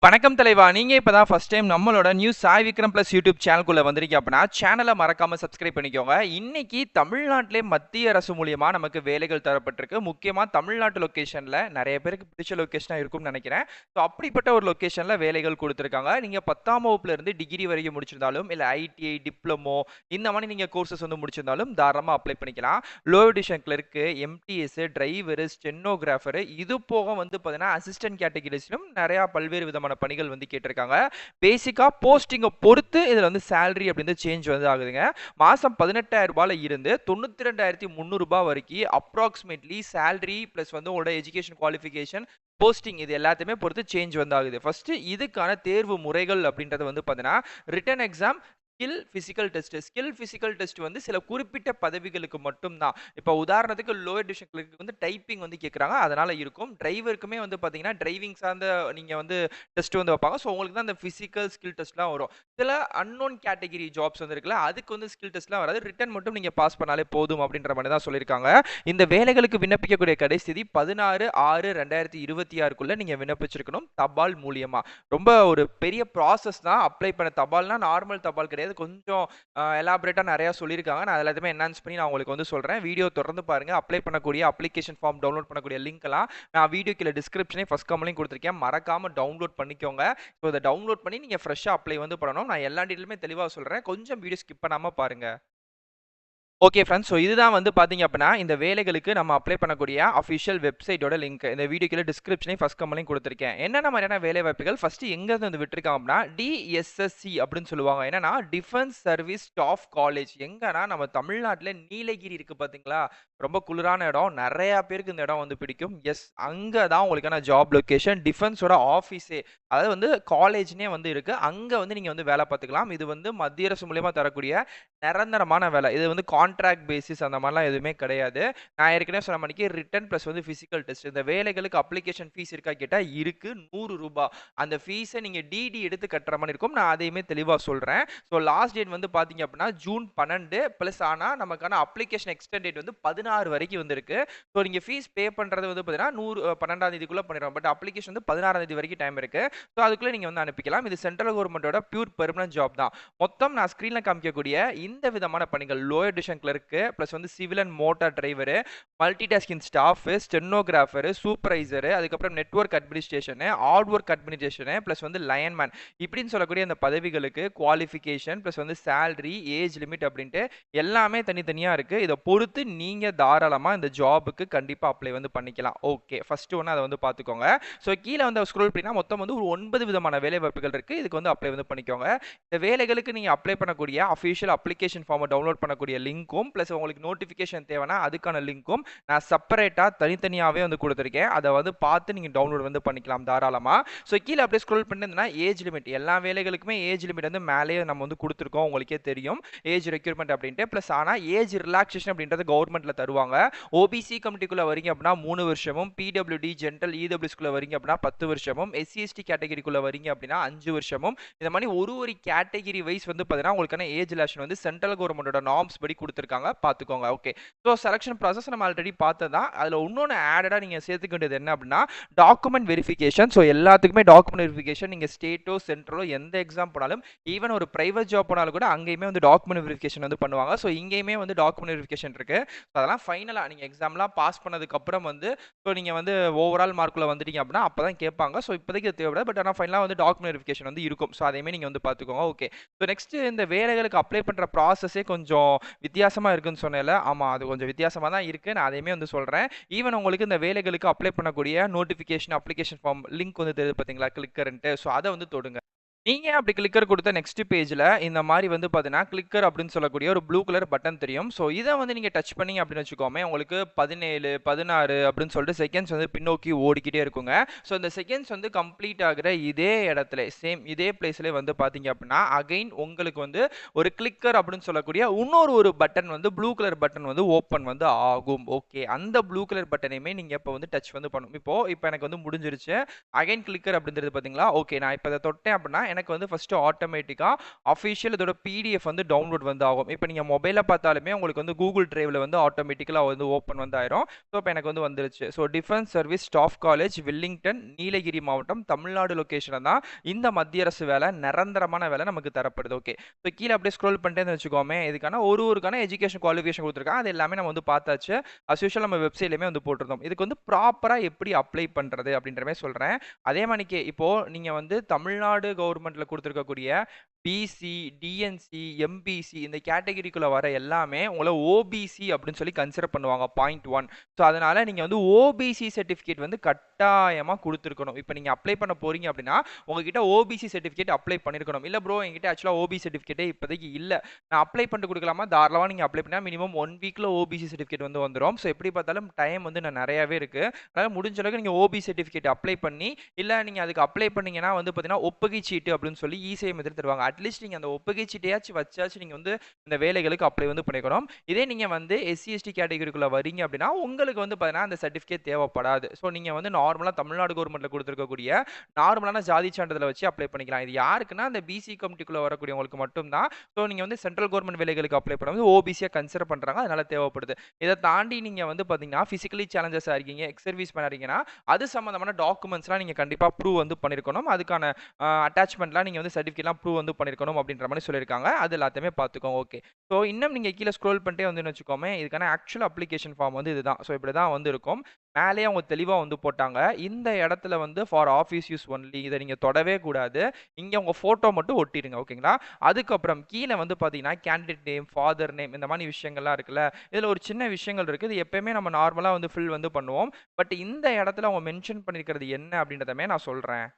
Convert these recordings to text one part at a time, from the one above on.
வணக்கம் தலைவா. நீங்க இப்பதான் ஃபர்ஸ்ட் டைம் நம்மளோட news Sai Vikram plus YouTube சேனலுக்குள்ள வந்திருக்கீங்க அப்படின்னா சேனலை மறக்காம சப்ஸ்கிரைப் பண்ணிக்கோங்க. இன்னைக்கு தமிழ்நாட்டிலே மத்திய அரசு மூலியமா நமக்கு வேலைகள் தரப்பட்டிருக்கு. முக்கியமா தமிழ்நாட்டு லொகேஷன்ல நிறைய பேருக்கு பிடிச்ச லொகேஷனா இருக்கும்னு நினைக்கிறேன். ஸோ அப்படிப்பட்ட ஒரு லொகேஷன்ல வேலைகள் கொடுத்துருக்காங்க. நீங்க 10ஆம் வகுப்புல இருந்து டிகிரி வரைக்கும் முடிச்சிருந்தாலும் இல்ல ஐடிஐ டிப்ளமோ இந்த மாதிரி நீங்க கோர்சஸ் வந்து முடிச்சிருந்தாலும் தாராளமா அப்ளை பண்ணிக்கலாம். Lower division clerk, MTS, driver, stenographer இது போக வந்து பார்த்தீங்கன்னா அசிஸ்டன்ட் கேட்டகரிஸ்லும் நிறைய பல்வேறு விதமான பணிகள் வந்து கேட்டிருக்காங்க. பேசிக்கா போஸ்டிங்கை பொறுத்து இதுல வந்து சேலரி அப்படின்னு சேஞ்ச் வந்து ஆகுதுங்க. மாசம் 18,000 ரூபாயில இருந்து 92,300 ரூபாய் வரைக்கும் அப்ராக்சிமேட்லி சேலரி பிளஸ் வந்து உங்களோட எஜுகேஷன் குவாலிஃபிகேஷன் போஸ்டிங் இது எல்லாத்தையுமே பொறுத்து சேஞ்ச் வந்து ஆகுது. ஃபர்ஸ்ட் இதுக்கான தேர்வு முறைகள் அப்படின்றது வந்து பார்த்தீங்கன்னா written exam, skill physical test வந்து சில குறிப்பிட்ட பதவிகளுக்கு மட்டும் தான். இப்போ உதாரணத்துக்கு லோ எடிஷனுக்கு வந்து டைப்பிங் வந்து கேட்குறாங்க, அதனால இருக்கும். டிரைவருக்குமே வந்து பார்த்தீங்கன்னா டிரைவிங் சார்ந்த நீங்க வந்து டெஸ்ட் வந்து வைப்பாங்க. ஸோ உங்களுக்கு தான் அந்த பிசிக்கல் ஸ்கில் டெஸ்ட்லாம் வரும். சில அன்னோன் கேட்டகரி ஜாப்ஸ் வந்து இருக்குல்ல, அதுக்கு வந்து ஸ்கில் டெஸ்ட்லாம் வராது. ரிட்டன் மட்டும் நீங்க பாஸ் பண்ணாலே போதும் அப்படின்ற மாதிரி தான் சொல்லியிருக்காங்க. இந்த வேலைகளுக்கு விண்ணப்பிக்கக்கூடிய கடைசி தேதி 16/6/2026க்குள்ள நீங்க விண்ணப்பிச்சிருக்கணும் தபால் மூலியமா. ரொம்ப ஒரு பெரிய ப்ராசஸ் தான் அப்ளை பண்ண. தபால்னா நார்மல் தபால் கிடையாது. கொஞ்சம் எலாபரேட்டா நிறைய சொல்லியிருக்காங்க. நான் எல்லாத்தையுமே என்ஹான்ஸ் பண்ணி நான் உங்களுக்கு வந்து சொல்றேன். வீடியோ தொடர்ந்து பாருங்க. அப்ளை பண்ணக்கூடிய அப்ளிகேஷன் ஃபார்ம் டவுன்லோட் பண்ணக்கூடிய லிங்க் எல்லாம் நான் வீடியோ கீழே டிஸ்கிரிப்ஷனே ஃபர்ஸ்ட் கமெண்ட்லையும் கொடுத்துருக்கேன். மறக்காம டவுன்லோட் பண்ணிக்கோங்க. ஸோ இதை டவுன்லோட் பண்ணி நீங்க ஃப்ரெஷ்ஷா அப்ளை வந்து பண்ணணும். நான் எல்லா டீட்டெயிலுமே தெளிவா சொல்றேன். கொஞ்சம் வீடியோ ஸ்கிப் பண்ணாம பாருங்க. Okay friends. ஸோ இதுதான் வந்து பார்த்தீங்க அப்படின்னா இந்த வேலைகளுக்கு நம்ம அப்ளை பண்ணக்கூடிய அஃபிஷியல் வெப்சைட்டோட லிங்க் இந்த வீடியோ கீழே டிஸ்கிரிப்ஷனே ஃபர்ஸ்ட் கமெண்ட்லையும் கொடுத்துருக்கேன். என்னென்ன மாதிரியான வேலை வாய்ப்புகள் ஃபர்ஸ்ட் எங்கேருந்து வந்து விட்டுருக்காங்க அப்படின்னா டிஎஸ்எஸ்சி அப்படின்னு சொல்லுவாங்க. என்னன்னா டிஃபென்ஸ் சர்வீஸ் ஸ்டாஃப் காலேஜ். எங்கன்னா நம்ம தமிழ்நாட்டில் நீலகிரி இருக்கு பார்த்தீங்களா, ரொம்ப குளிரான இடம். நிறைய பேருக்கு இந்த இடம் வந்து பிடிக்கும். எஸ், அங்கே தான் உங்களுக்கான ஜாப் லொக்கேஷன். டிஃபென்ஸோட ஆஃபீஸே, அதாவது வந்து காலேஜ்னே வந்து இருக்கு. அங்கே வந்து நீங்கள் வந்து வேலை பார்த்துக்கலாம். இது வந்து மத்திய அரசு மூலியமாக தரக்கூடிய நிரந்தரமான வேலை. இது வந்து கான்ட்ராக்ட் பேசிஸ் அந்த மாதிரிலாம் எதுவுமே கிடையாது. நான் ஏற்கனவே சொன்ன மணிக்கு ரிட்டன் ப்ளஸ் வந்து பிசிக்கல் டெஸ்ட். இந்த வேலைகளுக்கு அப்ளிகேஷன் ஃபீஸ் இருக்கா கேட்டால் இருக்கு, ₹100. அந்த ஃபீஸை நீங்கள் டிடி எடுத்து கட்டுற மாதிரி இருக்கும். நான் அதையுமே தெளிவாக சொல்கிறேன். ஸோ லாஸ்ட் டேட் வந்து பார்த்தீங்க அப்படின்னா ஜூன் 12 ப்ளஸ். ஆனால் நமக்கான அப்ளிகேஷன் எக்ஸ்டெண்ட் டேட் வந்து 16 வரைக்கும் வந்திருக்கு. ஸோ நீங்கள் ஃபீஸ் பே பண்ணுறது வந்து பார்த்தீங்கன்னா 12ஆம் தேதிக்குள்ளே பண்ணிடுவோம். பட் அப்ளிகேஷன் வந்து 16ஆம் தேதி வரைக்கும் டைம் இருக்கு. ஸோ அதுக்குள்ளே நீங்கள் வந்து அனுப்பிக்கலாம். இது சென்ட்ரல் கவர்மெண்ட்டோட பியூர் பெர்மனன்ட் ஜாப் தான். மொத்தம் நான் ஸ்க்ரீனில் காமிக்கக்கூடிய இந்த விதமான பணிகள் லோ எடிஷன் கிளர்க்கு ப்ளஸ் வந்து civil and motor driver, multi tasking staff, stenographer, supervisor, அதுக்கப்புறம் network administration, hard work administration plus வந்து லயன்மேன் இப்படின்னு சொல்லக்கூடிய அந்த பதவிகளுக்கு குவாலிஃபிகேஷன் ப்ளஸ் வந்து சேலரி, ஏஜ் லிமிட் அப்படின்ட்டு எல்லாமே தனித்தனியாக இருக்குது. இதை பொறுத்து நீங்கள் தாராளமாக இந்த ஜாபுக்கு கண்டிப்பாக அப்ளை வந்து பண்ணிக்கலாம். ஓகே, ஃபர்ஸ்ட் ஒன்று அதை வந்து பார்த்துக்கோங்க. ஸோ கீழே வந்து ஸ்க்ரோல் பண்ணினா மொத்தம் வந்து ஒரு 9 விதமான வேலை வாய்ப்புகள் இருக்குது. இதுக்கு வந்து அப்ளை வந்து பண்ணிக்கோங்க. இந்த வேலைகளுக்கு நீங்கள் அப்ளை பண்ணக்கூடிய அஃபிஷியல் அப்ளிகேஷன் ஃபார்மை டவுன்லோட் பண்ணக்கூடிய லிங்க்கும் ப்ளஸ் உங்களுக்கு நோட்டிஃபிகேஷன் தேவைன்னா அதுக்கான லிங்க்கும் நான் செப்பரேட்டாக தனித்தனியாகவே வந்து கொடுத்துருக்கேன். அதை வந்து பார்த்து நீங்கள் டவுன்லோட் வந்து பண்ணிக்கலாம் தாராளமாக. ஸோ கீழே அப்படியே ஸ்க்ரோல் பண்ணிருந்தீங்கன்னா ஏஜ் லிமிட், எல்லா வேலைகளுக்குமே ஏஜ் லிமிட் வந்து மேலேயே நம்ம வந்து கொடுத்துருக்கோம். உங்களுக்கே தெரியும் ஏஜ் ரெக்யூர்மெண்ட் அப்படின்ட்டு. ப்ளஸ் ஆனால் ஏஜ் ரிலாக்ஸேஷன் அப்படின்றது கவர்மெண்ட்டில் தருவாங்க. ஓபிசி கமிட்டிக்குள்ளே வரீங்க அப்படின்னா 3 வருஷமும், பிடபிள்யூடி ஜென்ரல் இடபிள்யூஸ்குள்ளே வரீங்க அப்படின்னா 10 வருஷமும், எஸ்சிஎஸ்டி கேட்டகரிக்குள்ளே வரீங்க அப்படின்னா 5 வருஷமும். இந்த மாதிரி ஒரு கேட்டகரி வைஸ் வந்து பார்த்தீங்கன்னா உங்களுக்கான ஏஜ் ரிலாக்ஸேஷன் வந்து சென்ட்ரல் கவர்மெண்டோட நார்ம்ஸ் படி கொடுத்துருக்காங்க. பார்த்துக்கோங்க. ஓகே, ஸோ செலக்ஷன் ப்ராசஸ் நம்ம ஆல்ரெடி பார்த்ததான். அதில் இன்னொன்று ஆடடாக நீங்கள் சேர்த்துக்க வேண்டியது என்ன அப்படின்னா டாக்குமெண்ட் வெரிஃபிகேஷன். ஸோ எல்லாத்துக்குமே டாக்குமெண்ட் வெரிஃபிகேஷன். நீங்கள் ஸ்டேட்டோ சென்ட்ரலோ எந்த எக்ஸாம் போனாலும், ஈவன் ஒரு பிரைவேட் ஜாப் போனாலும் கூட அங்கேயுமே வந்து டாக்குமெண்ட் வெரிஃபிகேஷன் வந்து பண்ணுவாங்க. ஸோ இங்கேயுமே வந்து டாக்குமெண்ட் வெரிஃபிகேஷன் இருக்கு. ஸோ அதெல்லாம் ஃபைனலாக நீங்கள் எக்ஸாம்லாம் பாஸ் பண்ணதுக்கப்புறம் வந்து ஸோ நீங்கள் வந்து ஓவரால் மார்க்கில் வந்துட்டீங்க அப்படின்னா அப்போ தான் கேட்பாங்க. ஸோ இப்போதைக்கு தேவைப்படாது. பட் ஆனால் ஃபைனலாக வந்து டாக்குமெண்ட் வெரிஃபிகேஷன் வந்து இருக்கும். ஸோ அதையுமே நீங்கள் வந்து பார்த்துக்கோங்க. ஓகே, ஸோ நெக்ஸ்ட் இந்த வேலைகளுக்கு அப்ளை பண்ணுற ப்ராசஸே கொஞ்சம் வித்தியாசமாக இருக்குன்னு சொன்னேன்ல. ஆமாம், அது கொஞ்சம் வித்தியாசமாக தான் இருக்குது. நான் அதையுமே வந்து சொல்கிறேன். ஈவன் உங்களுக்கு இந்த வேலைகளுக்கு அப்ளை பண்ணக்கூடிய நோட்டிஃபிகேஷன் அப்ளிகேஷன் ஃபார்ம் லிங்க் வந்து தெரியுது பார்த்தீங்களா, கிளிக்கர்ன்ட்டு. ஸோ அதை வந்து தொடுங்க. நீங்க அப்படி கிளிக்கர் கொடுத்த நெக்ஸ்ட் பேஜ்ல இந்த மாதிரி வந்து பார்த்தீங்கன்னா கிளிக்கர் அப்படின்னு சொல்லக்கூடிய ஒரு ப்ளூ கலர் பட்டன் தெரியும். ஸோ இதை வந்து நீங்க டச் பண்ணீங்க அப்படின்னு வச்சுக்கோமே, உங்களுக்கு 17, 16 அப்படின்னு சொல்லிட்டு செகண்ட்ஸ் வந்து பின்னோக்கி ஓடிக்கிட்டே இருக்குங்க. ஸோ இந்த செகண்ட்ஸ் வந்து கம்ப்ளீட் ஆகிற இதே இடத்துல சேம் இதே பிளேஸ்ல வந்து பார்த்தீங்க அப்படின்னா அகைன் உங்களுக்கு வந்து ஒரு கிளிக்கர் அப்படின்னு சொல்லக்கூடிய இன்னொரு பட்டன் வந்து ப்ளூ கலர் பட்டன் வந்து ஓப்பன் வந்து ஆகும். ஓகே, அந்த ப்ளூ கலர் பட்டனையுமே நீங்க இப்போ வந்து டச் வந்து பண்ணணும். இப்போ எனக்கு வந்து முடிஞ்சிருச்சு. அகைன் கிளிக்கர் அப்படின்றது பார்த்தீங்களா. ஓகே, நான் இப்போ இதை தொட்டேன் அப்படின்னா எனக்கு வந்து ஃபர்ஸ்ட் ஆட்டோமேட்டிக்கா அஃபிஷியல் இதோட பிடிஎஃப் வந்து டவுன்லோட் வந்து ஆகும். இப்போ நீங்க மொபைல்ல பார்த்தாலுமே உங்களுக்கு வந்து கூகுள் டிரைவ்ல வந்து ஆட்டோமேட்டிக்கலா வந்து ஓப்பன் வந்து ஆயிரும். ஸோ இப்போ எனக்கு வந்து வந்துருச்சு. So defence service staff college Willingdon Nilgiri மாவட்டம் தமிழ்நாடு லொகேஷன்ல தான் இந்த மத்திய அரசு வேலை நிரந்தரமான வேலை நமக்கு தரப்படுது. ஓகே. ஸோ கீழே அப்படியே ஸ்க்ரோல் பண்ணிட்டே வச்சுக்கோமே, இதுக்கான ஒருக்கான எஜுகேஷன் குவாலிஃபிகேஷன் கொடுத்துருக்காங்க. அது எல்லாமே நம்ம வந்து பார்த்தாச்சு. அஸ் யூஷுவல் நம்ம வெப்சைட்லயுமே வந்து போட்டிருந்தோம். இதுக்கு வந்து ப்ராப்பரா எப்படி அப்ளை பண்றது அப்படின்ற மாதிரி சொல்றேன். அதே மாதிரிக்கு இப்போ நீங்க வந்து தமிழ்நாடு கவர்மெண்ட்ல கொடுத்துருக்கக்கூடிய பிசி, டிஎன்சி, எம்பிசி இந்த கேட்டகரிக்குள்ள வர எல்லாமே உங்களை ஓபிசி அப்படின்னு சொல்லி கன்சிடர் பண்ணுவாங்க. பாயிண்ட் 1. ஸோ அதனால நீங்க வந்து ஓபிசி சர்டிஃபிகேட் வந்து கட்டாயமா கொடுத்துருக்கணும். இப்போ நீங்க அப்ளை பண்ண போறீங்க அப்படின்னா உங்ககிட்ட ஓபிசி சர்டிஃபிகேட் அப்ளை பண்ணிருக்கணும். இல்ல ப்ரோ என்கிட்ட ஆக்சுவலா ஓபிசி சர்டிஃபிகேட்டே இப்போதைக்கு இல்ல, நான் அப்ளை பண்ணிட்டு கொடுக்கலாமா? தாராளமா நீங்க அப்ளை பண்ணா மினிமம் 1 வீக்ல ஓபிசி சர்டிஃபிகேட் வந்து வந்துடும். ஸோ எப்படி பார்த்தாலும் டைம் வந்து நிறையவே இருக்கு. அதனால முடிஞ்ச அளவுக்கு நீங்க ஓபிசி சர்டிஃபிகேட் அப்ளை பண்ணி, இல்ல நீங்க அதுக்கு அப்ளை பண்ணீங்கன்னா வந்து பாத்தீங்கன்னா ஒப்புகை சீட்டு அப்படின்னு சொல்லி இ-சேவை மெத்தட் தருவாங்க. அட்லீஸ்ட் நீங்க அந்த ஒப்புகை சீட்டையாச்சும் வச்சாச்சும் நீங்க வந்து இந்த வேலைகளுக்கு அப்ளை வந்து பண்ணிக்கணும். இதே நீங்க வந்து எஸ்சி எஸ்டி கேட்டகரிக்குள்ள வரீங்க அப்படின்னா உங்களுக்கு வந்து பாத்தீங்கன்னா அந்த சர்டிஃபிகேட் தேவைப்படாது. ஸோ நீங்க வந்து நார்மலா தமிழ்நாடு கவர்மெண்ட்ல கொடுத்துருக்கக்கூடிய நார்மலான ஜாதி சான்றிதழை வச்சு அப்ளை பண்ணிக்கலாம். இது யாருக்குன்னா அந்த பிசி கமிட்டிக்குள்ள வரக்கூடியவங்களுக்கு மட்டும் தான். ஸோ நீங்க வந்து சென்ட்ரல் கவர்மெண்ட் வேலைகளுக்கு அப்ளை பண்ணும்போது ஓபிசியா கன்சிடர் பண்றாங்க. அதனால தேவைப்படுது. இதை தாண்டி நீங்க வந்து பாத்தீங்கன்னா பிசிக்கலி சேலஞ்சஸா இருக்கீங்க, எக்ஸ் சர்வீஸ் மேனா இருக்கீங்கன்னா அது சம்பந்தமான டாக்குமெண்ட்ஸ்லாம் நீங்க கண்டிப்பா ப்ரூவ் வந்து பண்ணிருக்கணும். அதுக்கான அட்டாச்மெண்ட்லாம் நீங்க வந்து சர்டிஃபிகேட்லாம் ப்ரூவ் வந்து பண்ணிருக்கணும் அப்படின்ற மாதிரி சொல்லியிருக்காங்க. அது எல்லாத்தையுமே பார்த்துக்கோங்க. ஓகே. ஸோ இன்னும் நீங்க கீழே ஸ்க்ரோல் பண்ணிட்டே வந்து வச்சுக்கோமே, இதுக்கான ஆக்சுவல் அப்ளிகேஷன் ஃபார்ம் வந்து இதுதான். ஸோ இப்படி தான் வந்து இருக்கும். மேலேயே அவங்க தெளிவா வந்து போட்டாங்க. இந்த இடத்துல வந்து ஃபார் ஆஃபீஸ் யூஸ் ஒன்லி, இதை நீங்க தொடவே கூடாது. இங்க உங்க போட்டோ மட்டும் ஒட்டிடுங்க. ஓகேங்களா? அதுக்கப்புறம் கீழே வந்து பாத்தீங்கன்னா கேண்டிடேட் நேம், ஃபாதர் நேம் இந்த மாதிரி விஷயங்கள்லாம் இருக்குல்ல, இதுல ஒரு சின்ன விஷயங்கள் இருக்கு. இது எப்பயுமே நம்ம நார்மலா வந்து ஃபில் வந்து பண்ணுவோம். பட் இந்த இடத்துல அவங்க மென்ஷன் பண்ணிருக்கிறது என்ன அப்படின்றதமே நான் சொல்றேன்.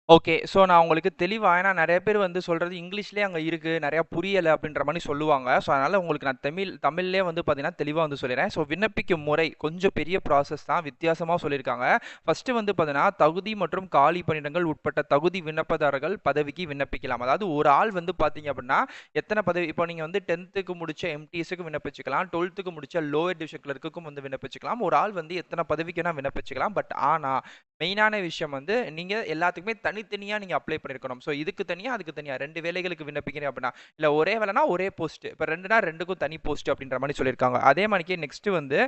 ஓகே. ஸோ நான் உங்களுக்கு தெளிவா ஏன்னா நெறைய பேர் வந்து சொல்றது இங்கிலீஷ்லயே அங்க இருக்கு. நெறையா புரியல அப்படின்ற மாரி சொல்லுவாங்க. ஸோ அதனால உங்களுக்கு நான் தமிழ்லயே வந்து பார்த்தீங்கன்னா, தெளிவா வந்து சொல்லிர்றேன். ஸோ விண்ணப்பிக்கும் முறை கொஞ்சம் பெரிய ப்ராசஸ் தான். வித்தியாசமா சொல்லியிருக்காங்க. ஃபர்ஸ்ட்டு வந்து பார்த்தீங்கன்னா, தகுதி மற்றும் காலி பணியிடங்கள் உட்பட்ட தகுதி விண்ணப்பதாரர்கள் பதவிக்கு விண்ணப்பிக்கலாம். அதாவது ஒரு ஆள் வந்து பார்த்தீங்க அப்படின்னா, எத்தனை பதவி இப்போ நீங்க வந்து 10க்கு முடிச்ச எம்டிஎஸ்க்கு விண்ணப்பிச்சுக்கலாம். 12க்கு முடிச்ச லோயர் டிவிஷன் கிளர்க்குக்கும் வந்து விண்ணப்பிச்சுக்கலாம். ஒரு ஆள் வந்து எத்தனை பதவிக்கு வேணா விண்ணப்பிச்சுக்கலாம். பட் ஆனா, மெயினான விஷயம் வந்து நீங்க எல்லாத்துக்குமே தனித்தனியா நீங்க அப்ளை பண்ணியிருக்கணும். ஸோ இதுக்கு தனியா, அதுக்கு தனியா 2 வேலைகளுக்கு விண்ணப்பிக்கிறீங்க அப்படின்னா, இல்ல ஒரே வேலைனா ஒரே போஸ்ட். இப்ப 2னா 2க்கும் தனி போஸ்ட் அப்படின்ற மாரி சொல்லியிருக்காங்க. அதே மாரிக்கே நெக்ஸ்ட் வந்து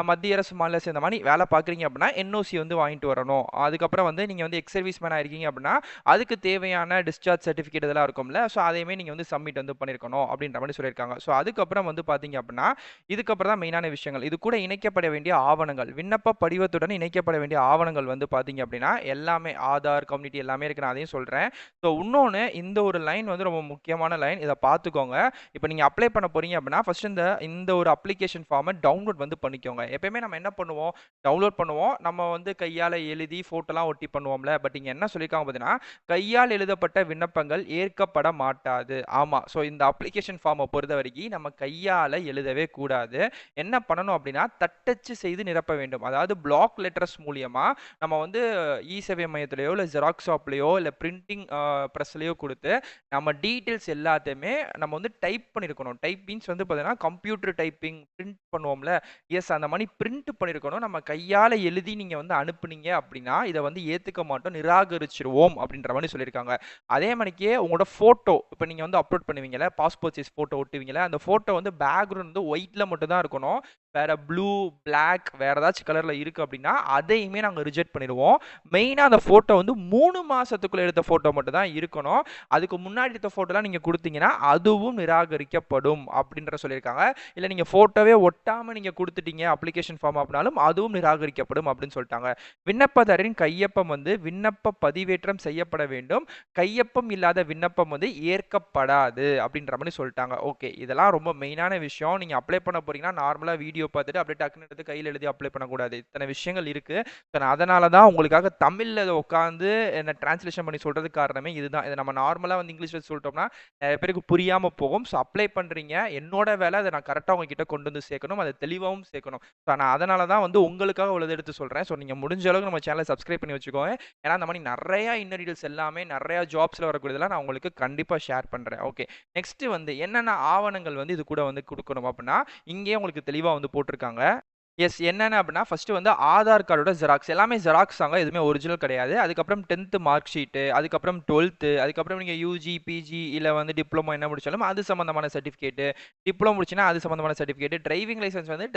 மத்திய அரசு, மாநில அரசு இந்த மாரி வேலை பார்க்குறீங்க அப்படின்னா, என்ஓசி வந்து வாங்கிட்டு வரணும். அதுக்கப்புறம் வந்து நீங்க வந்து எக்ஸ் சர்வீஸ் மேனா இருக்கீங்க அப்படின்னா, அதுக்கு தேவையான டிஸ்சார்ஜ் சர்டிஃபிகேட் இதெல்லாம் இருக்கும்ல. ஸோ அதையுமே நீங்க வந்து சப்மிட் வந்து பண்ணியிருக்கணும் அப்படின்ற மாரி சொல்லியிருக்காங்க. ஸோ அதுக்கப்புறம் வந்து பார்த்தீங்க அப்படின்னா, இதுக்கப்புறம் தான் மெயினான விஷயங்கள். இது கூட இணைக்கப்பட வேண்டிய ஆவணங்கள், விண்ணப்ப படிவத்துடன் இணைக்கப்பட வேண்டிய ஆவணங்கள் வந்து பார்த்தீங்க அப்படின்னா, எல்லாமே ஆதார், கம்யூனிட்டி எல்லாமே இருக்கு. நான் அதையும் சொல்றேன். ஸோ இன்னொன்னு இந்த ஒரு லைன் வந்து ரொம்ப முக்கியமான லைன். இத பார்த்துக்கோங்க. இப்ப நீங்க அப்ளை பண்ண போறீங்க அப்படின்னா, ஃபர்ஸ்ட் இந்த ஒரு அப்ளிகேஷன் ஃபார்ம டவுன்லோட் வந்து பண்ணிக்கோங்க. எப்பயுமே நம்ம என்ன பண்ணுவோம்? டவுன்லோட் பண்ணுவோம். நம்ம வந்து கையால எழுதி ஃபோட்டோலாம் ஒட்டி பண்ணுவோம்ல. பட் இங்க என்ன சொல்லியிருக்காங்க பார்த்தீங்கன்னா, கையால் எழுதப்பட்ட விண்ணப்பங்கள் ஏற்கப்பட மாட்டாது. ஆமா. ஸோ இந்த அப்ளிகேஷன் ஃபார்ம பொறுத்தவரைக்கும் நம்ம கையால எழுதவே கூடாது. என்ன பண்ணணும் அப்படின்னா, தட்டச்சு செய்து நிரப்ப வேண்டும். அதாவது பிளாக் லெட்டர்ஸ் மூலியமா நம்ம வந்து இ-சேவை மையத்திலயோ, இல்ல ஜெராக்ஸ் ஷாப்லயோ, இல்ல பிரிண்டிங் பிரஸ்லயோ குடுத்து, நம்ம டீட்டெயில்ஸ் எல்லாத்தையுமே நம்ம வந்து டைப் பண்ணியிருக்கணும். டைப் மீன்ஸ் வந்து பார்த்தீங்கன்னா, கம்ப்யூட்டர் டைப்பிங் பிரிண்ட் பண்ணுவோம்ல, எஸ் அந்த மாரி பிரிண்ட் பண்ணியிருக்கணும். நம்ம கையால எழுதி நீங்க வந்து அனுப்புனீங்க அப்படின்னா, இத வந்து ஏத்துக்க மாட்டோம், நிராகரிச்சுருவோம் அப்படின்ற மாரி சொல்லியிருக்காங்க. அதே மாரிக்கே உங்களோட ஃபோட்டோ, இப்ப நீங்க வந்து அப்லோட் பண்ணுவீங்கல்ல, பாஸ்போர்ட் சைஸ் ஃபோட்டோ ஒட்டுவீங்கல்ல, அந்த ஃபோட்டோ வந்து பேக்கிரவுண்ட் வந்து ஒயிட்ல மட்டும் தான் இருக்கணும். வேற ப்ளூ, பிளாக் வேற ஏதாச்சும் கலர்ல இருக்கு அப்படின்னா, அதையுமே நாங்க ரிஜெக்ட் பண்ணிருவோம். மெயினா அந்த ஃபோட்டோ வந்து 3 மாசத்துக்குள்ள எடுத்த ஃபோட்டோ மட்டும் தான் இருக்கணும். அதுக்கு முன்னாடி எடுத்த ஃபோட்டோலாம் நீங்க குடுத்தீங்கன்னா, அதுவும் நிராகரிக்கப்படும் அப்படின்ற சொல்லியிருக்காங்க. இல்ல நீங்க ஃபோட்டோவே ஒட்டாம நீங்க குடுத்துட்டீங்க அப்ளிகேஷன் ஃபார்ம் அப்படின்னாலும், அதுவும் நிராகரிக்கப்படும் அப்படின்னு சொல்லிட்டாங்க. விண்ணப்பதாரரின் கையொப்பம் வந்து விண்ணப்ப பதிவேற்றம் செய்யப்பட வேண்டும். கையொப்பம் இல்லாத விண்ணப்பம் வந்து ஏற்கப்படாது அப்படின்ற மாரி சொல்லிட்டாங்க. ஓகே. இதெல்லாம் ரொம்ப மெயினான விஷயம். நீங்க அப்ளை பண்ண போறீங்கன்னா, நார்மலா வீடியோ பார்த்துட்டு அப்படியே டக்குன்னு எடுத்து கையில எழுதி அப்ளை பண்ணக்கூடாது. இத்தனை விஷயங்கள் இருக்கு. நான் அதனால தான் உங்களுக்காக தமிழ்ல இத உட்காந்து என்ன டிரான்ஸ்லேஷன் பண்ணி சொல்றதுக்கு காரணமே இதுதான். இத நம்ம நார்மலா வந்து இங்கிலீஷ்ல சொல்லிட்டோம்னா, நெறைய பேருக்கு புரியாம போகும். ஸோ அப்ளை பண்றீங்க. என்னோட வேலை அத நான் கரெக்ட்டா உங்ககிட்ட கொண்டு வந்து சேர்க்கணும். அத தெளிவாவும் சேர்க்கணும். ஸோ நான் அதனால தான் வந்து உங்களுக்காக உள்ளத எடுத்து சொல்றேன். ஸோ நீங்க முடிஞ்ச அளவுக்கு நம்ம சேனல சப்ஸ்கிரைப் பண்ணி வச்சுக்கோங்க. ஏன்னா அந்த மாரி நெறைய இன்னர் டீடைல்ஸ் எல்லாமே நெறைய ஜாப்ஸ்ல வரக்கூடியதெல்லாம் நான் உங்களுக்கு கண்டிப்பா ஷேர் பண்றேன். ஓகே. நெக்ஸ்ட் வந்து என்னென்ன ஆவணங்கள் வந்து இது கூட வந்து குடுக்கணும் அப்டின்னா, இங்கேயே உங்களுக்கு தெளிவா வந்து போட்டிருக்காங்க. எஸ். என்னென்ன அப்படின்னா, ஃபர்ஸ்ட்டு வந்து ஆதார் கார்டோட ஜெராக்ஸ். எல்லாமே ஜெராக்ஸ் தாங்க. எதுவுமே ஒரிஜினல் கிடையாது. அதுக்கப்புறம் 10த் மார்க் ஷீட்டு, அதுக்கப்புறம் 12த், அதுக்கப்புறம் நீங்க யுஜி, பிஜி இல்ல வந்து டிப்ளமோ என்ன முடிச்சாலும் அது சம்மந்தமான சர்டிஃபிகேட்டு, டிப்ளமோ முடிச்சீங்கன்னா அது சம்மந்தமான சர்டிஃபிகேட்டு, டிரைவிங் லைசென்ஸ் வந்து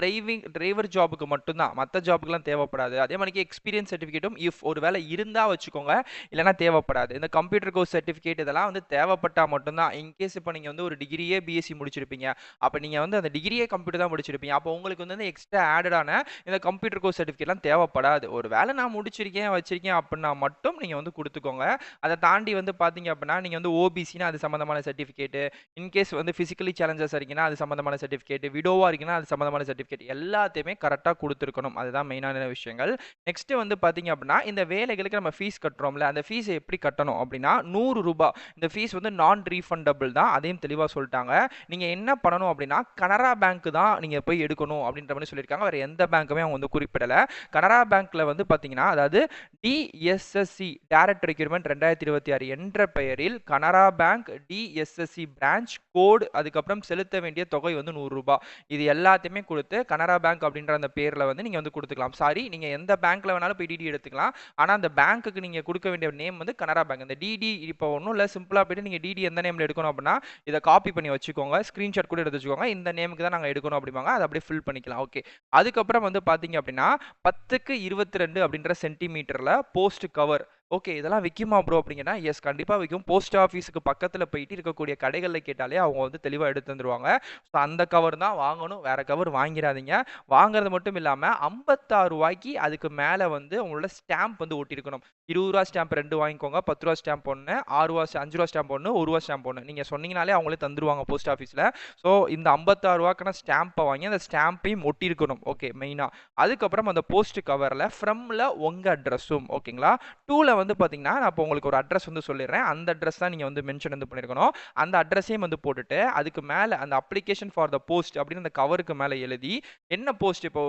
டிரைவர் ஜாபுக்கு மட்டும் தான். மத்த ஜாபுக்குலாம் தேவைப்படாது. அதே மாரிக்கு எக்ஸ்பீரியன்ஸ் சர்டிஃபிகேட்டும் ஒரு வேள இருந்தா வச்சுக்கோங்க. இல்லன்னா தேவைப்படாது. இந்த கம்ப்யூட்டர் கோர்ஸ் சர்டிஃபிகேட் இதெல்லாம் வந்து தேவைப்பட்டா மட்டும் தான். இன்கேஸ் இப்ப நீங்க வந்து ஒரு டிகிரியே பிஎஸ்சி முடிச்சிருப்பீங்க. அப்ப நீங்க வந்து அந்த டிகிரியே கம்ப்யூட்டர் தான் முடிச்சிருப்பீங்க. அப்போ உங்களுக்கு வந்து எக்ஸ்ட்ரா ஆடடான இந்த கம்ப்யூட்டர் கோர்ஸ் சர்டிஃபிகேட்லாம் தேவைப்படாது. ஒரு வேளை நான் முடிச்சிருக்கேன், வச்சிருக்கேன் அப்டின்னா மட்டும் நீங்க வந்து குடுத்துக்கோங்க. அத தாண்டி வந்து பார்த்தீங்க அப்டின்னா, நீங்க வந்து ஓபிசினா அது சம்மந்தமான சர்டிஃபிகேட்டு, இன்கேஸ் வந்து பிசிக்கலி சேலஞ்சர்ஸா இருக்கீங்கன்னா, அது சம்மந்தமான சர்டிஃபிகேட்டு, விடோவா இருக்கீங்கன்னா, அது சம்மந்தமான சர்டிஃபிகேட் எல்லாத்தையுமே கரெக்ட்டா குடுத்துருக்கணும். அதுதான் மெயினான விஷயங்கள். நெக்ஸ்ட் வந்து பார்த்தீங்க அப்டின்னா, இந்த வேலைகளுக்கு நம்ம ஃபீஸ் கட்டுறோம்ல, அந்த ஃபீஸ எப்படி கட்டணும் அப்டின்னா, ரூ. 100 இந்த ஃபீஸ் வந்து நான் ரீஃபண்டபிள் தான். அதையும் தெளிவா சொல்ட்டாங்க. நீங்க என்ன பண்ணணும் அப்டின்னா, கனரா பேங்க் தான் நீங்க போய் எடுக்கணும் அப்டின்ற மாரி சொல்லியிருக்காங்க. வேற எந்த பேங்க்குமே அவங்க வந்து குறிப்பிடல. கனரா பேங்க்ல வந்து பார்த்தீங்கன்னா, அதாவது டிஎஸ்எஸ்சி டைரக்ட் ரெக்ரூட்மென்ட் 2026 என்ற பெயரில் Canara bank TSSC branch code அதுக்கப்புறம் செலுத்த வேண்டிய தொகை வந்து ரூ. 100 இது எல்லாத்தையுமே குடுத்து கனரா பேங்க் அப்படின்ற அந்த பேர்ல வந்து நீங்க வந்து குடுத்துக்கலாம். சாரி நீங்க எந்த பேங்க்ல வேணாலும் போய் டிடி எடுத்துக்கலாம். ஆனா அந்த பேங்க்குக்கு நீங்க குடுக்க வேண்டிய நேம் வந்து கனரா பேங்க். இந்த டிடி இப்போ ஒண்ணும் இல்ல சிம்பிளா போயிட்டு நீங்க டிடி எந்த நேம்ல எடுக்கணும் அப்படின்னா, இத காப்பி பண்ணி வச்சுக்கோங்க. ஸ்கிரீன்ஷாட் கூட எடுத்து வச்சுக்கோங்க. இந்த நேமுக்கு தான் நாங்க எடுக்கணும் அப்படிம்பாங்க. அத அப்படியே ஃபில் பண்ணிக்கலாம். ஓகே. அதுக்கப்புறம் வந்து பார்த்தீங்க அப்படின்னா, 10க்கு 22 அப்படின்ற சென்டிமீட்டர்ல போஸ்ட் கவர். ஓகே. இதெல்லாம் விக்குமா ப்ரோ அப்படிங்கன்னா, எஸ் கண்டிப்பா விக்கும். போஸ்ட் ஆஃபீஸ்க்கு பக்கத்துல போயிட்டு இருக்கக்கூடிய கடைகள்ல கேட்டாலே அவங்க வந்து தெளிவா எடுத்து தந்துருவாங்க. ஸோ அந்த கவர் தான் வாங்கணும். வேற கவர் வாங்கிறாதீங்க. வாங்குறது மட்டும் இல்லாம ரூ. 56க்கு அதுக்கு மேல வந்து உங்களோட ஸ்டாம்ப் வந்து ஒட்டியிருக்கணும். ரூ. 20 ஸ்டாம்ப் 2 வாங்கிக்கோங்க. ரூ. 10 ஸ்டாம்ப் 1, ரூ. 6 ரூ. 5 ஸ்டாம்ப் 1, ரூ. 1 ஸ்டாம்ப் 1. நீங்க சொன்னீங்கனாலே அவங்களே தந்துருவாங்க போஸ்ட் ஆஃபீஸ்ல. ஸோ இந்த ரூ. 56க்கான ஸ்டாம்பை வாங்கி அந்த ஸ்டாம்பையும் ஒட்டியிருக்கணும். ஓகே மெயினா. அதுக்கப்புறம் அந்த போஸ்ட் கவர்ல ஃப்ரம்ல உங்க அட்ரஸும் ஓகேங்களா. 2ல வந்து பார்த்தீங்கன்னா, நான் இப்போ உங்களுக்கு ஒரு அட்ரஸ் வந்து சொல்லிடுறேன். அந்த அட்ரஸ் தான் நீங்க வந்து மென்ஷன் வந்து பண்ணியிருக்கணும். அந்த அட்ரஸையும் வந்து போட்டுட்டு, அதுக்கு மேல அந்த அப்ளிகேஷன் ஃபார் த போஸ்ட் அப்படின்னு அந்த கவருக்கு மேல எழுதி, என்ன போஸ்ட் இப்போ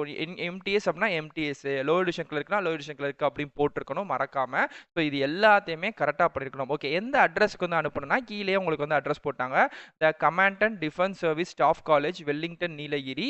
எம்டிஎஸ் அப்படின்னா எம்டிஎஸ், லோயர் டிவிஷன் கிளர்க்னா லோயர் டிவிஷன் கிளர்க் அப்படின்னு போட்டிருக்கணும் மறக்காம. ஸோ இது எல்லாத்தையுமே கரெக்ட்டா பண்ணியிருக்கணும். ஓகே. எந்த அட்ரஸ்க்கு வந்து அனுப்பணும்னா, கீழயே உங்களுக்கு வந்து அட்ரஸ் போட்டாங்க. The commandant defence service staff college Wellington Nilgiri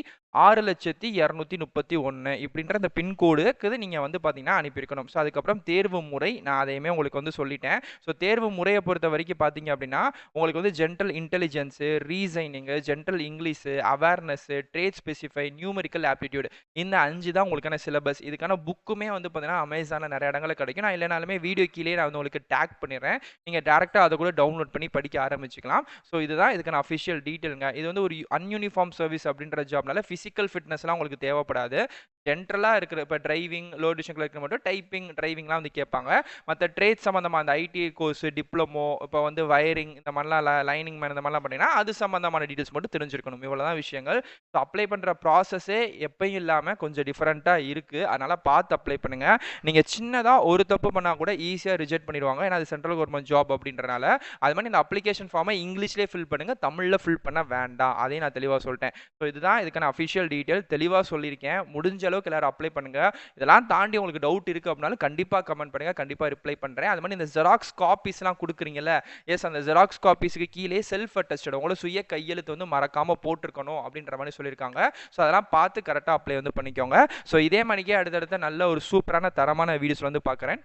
6,231 இப்படின்ற அந்த பின்கோடுக்கு நீங்க வந்து பார்த்தீங்கன்னா அனுப்பியிருக்கணும். ஸோ அதுக்கப்புறம் தேர்வு முறை நான் அதையுமே உங்களுக்கு வந்து சொல்லிட்டேன். ஸோ தேர்வு முறைய பொறுத்தவரைக்கும் பார்த்தீங்க அப்படின்னா, உங்களுக்கு வந்து general intelligence, reasoning, general English, awareness, trade specify, numerical aptitude இந்த 5 தான் உங்களுக்கான சிலபஸ். இதுக்கான புக்குமே வந்து பார்த்தீங்கன்னா, அமேசான்ல நெறைய இடங்கள்ல கிடைக்கும். நான் இல்லனாலுமே வீடியோ கீழயே நான் வந்து உங்களுக்கு டேக் பண்ணிடுறேன். நீங்க டைரக்ட்டா அத கூட டவுன்லோட் பண்ணி படிக்க ஆரம்பிச்சுக்கலாம். ஸோ இதுதான் இதுக்கான அஃபிஷியல் டீட்டெயில்ங்க. இது வந்து ஒரு அன்யூனிஃபார்ம் சர்வீஸ் அப்படின்ற ஜாப்னால பிசிக்கல் ஃபிட்னஸ்லாம் உங்களுக்கு தேவைப்படாது. ஜென்ரலா இருக்கிற இப்ப டிரைவிங், லோ டிவிஷன் கிளர்க் மட்டும் டைப்பிங், டிரைவிங்லாம் வந்து கேட்பாங்க. மத்த ட்ரேட் சம்மந்தமா அந்த ஐடிஐ கோர்ஸ், டிப்ளமோ, இப்ப வந்து வயரிங் இந்த மாரிலாம் லைனிங் மேன் இந்த மாரிலாம் பண்ணீங்கன்னா, அது சம்மந்தமான டீட்டெயில்ஸ் மட்டும் தெரிஞ்சிருக்கணும். இவ்வளவுதான் விஷயங்கள். ஸோ அப்ளை பண்ற ப்ராசஸே எப்பயும் இல்லாம கொஞ்சம் டிஃபரெண்ட்டா இருக்கு. அதனால பார்த்து அப்ளை பண்ணுங்க. நீங்க சின்னதா ஒரு தப்பு பண்ணா கூட ஈஸியா ரிஜெக்ட் பண்ணிடுவாங்க. ஏன்னா அது சென்ட்ரல் கவர்ன்மெண்ட் ஜாப் அப்படின்றனால. அது மாரி இந்த அப்ளிகேஷன் ஃபார்மை இங்கிலீஷ்லயே ஃபில் பண்ணுங்க. தமிழ்ல ஃபில் பண்ண வேண்டாம். அதையும் நான் தெளிவா சொல்ட்டேன். ஸோ இதுதான் இதுக்கான அஃபிஷியல் டீட்டெயில். தெளிவா சொல்லியிருக்கேன். முடிஞ்ச அளவுக்கு எல்லாரும் அப்ளை பண்ணுங்க. இதெல்லாம் தாண்டி உங்களுக்கு டவுட் இருக்கு அப்படின்னாலும் கண்டிப்பா கமெண்ட் பண்ணுங்க. கண்டிப்பா ரிப்ளை பண்றேன். அது மாரி இந்த ஜெராக்ஸ் காப்பீஸ்லாம் குடுக்குறீங்கல்ல, எஸ் அந்த ஜெராக்ஸ் காப்பீஸ்க்கு கீழே செல்ஃப் அட்டஸ்டட் உங்களோட சுய கையெழுத்து வந்து மறக்காம போட்டுருக்கணும் அப்படின்ற மாரி சொல்லியிருக்காங்க. ஸோ அதெல்லாம் பார்த்து கரெக்ட்டா அப்ளை வந்து பண்ணிக்கோங்க. ஸோ இதே மாரிக்கே அடுத்தடுத்த நல்ல ஒரு சூப்பரான தரமான வீடியோஸ் வந்து பார்க்குறேன்.